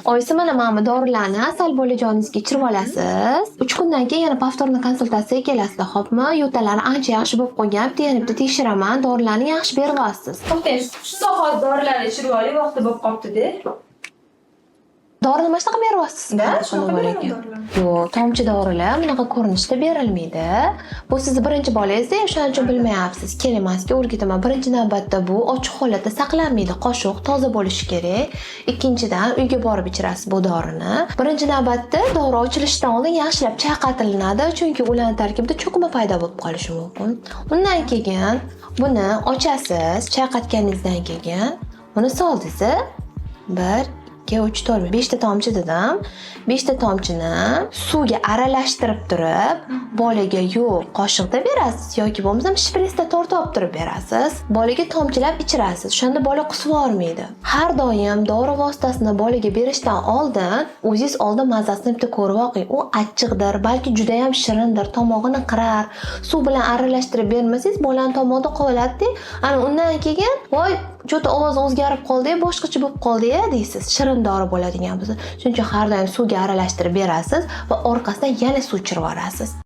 Oyisi mana bu dorilarni asal bolajoningizga ichirib olasiz. 3 kundan keyin yana повторный konsultatsiyaga kelasizlar, xo'pmi? Yo'talari ancha yaxshi bo'lib qolgan. Bitta yana bitta tekshiraman, dorilarni yaxshi berib olasiz. To'xtang, shundoq hozir dorilarni ichirib oling, vaqti bo'lib qolibdi-da. Dori nima shunaqa berib olasiz? Shunaqa beraman dorilarni. Yo'q, tomchi dorilar bunaqa ko'rinishda berilmaydi. Bu sizni birinchi bolangiz-da, shuning uchun bilmayapsiz. Keling, o'rgataman. Birinchi navbatda bu ochiq holatda saqlanmaydi. Qoshiq toza bo'lishi kerak. Ikkinchidan, uyga borib ichirasiz bu dorini. Birinchi navbatda dori ochilishidan oldin yaxshilab chayqatilinadi, chunki ularning tarkibida cho'kma paydo bo'lib qolishi mumkin. Undan keyin buni ochasiz, chayqatganingizdan keyin buni soldingiz. 1 2 3 4 5 ta tomchi dedim. 5 ta tomchini suvga aralashtirib turib, bolaga yo'q qoshiqda berasiz yoki bo'lmasa shpritsda tortib olib turib berasiz. Bolaga tomchilab ichirasiz. Shunda bola qusib olmaydi. Har doim dori vositasini bolaga berishdan oldin o'zingiz oldin mazasini bitta ko'rib oqing. U achchiqdir, balki juda ham shirindir, tomog'ini qirar. Suv bilan aralashtirib bermasangiz, bolaning tomog'ida qoladi. Ana undan keyin, voy, cho'ta ovoz o'zgarib qoldi, boshqacha bo'lib qoldi-ya deysiz. Shirin dori bo'ladigan bo'lsa, shuning uchun har doim suvga aralashtirib berasiz va orqasidan yana suv ichirib olasiz.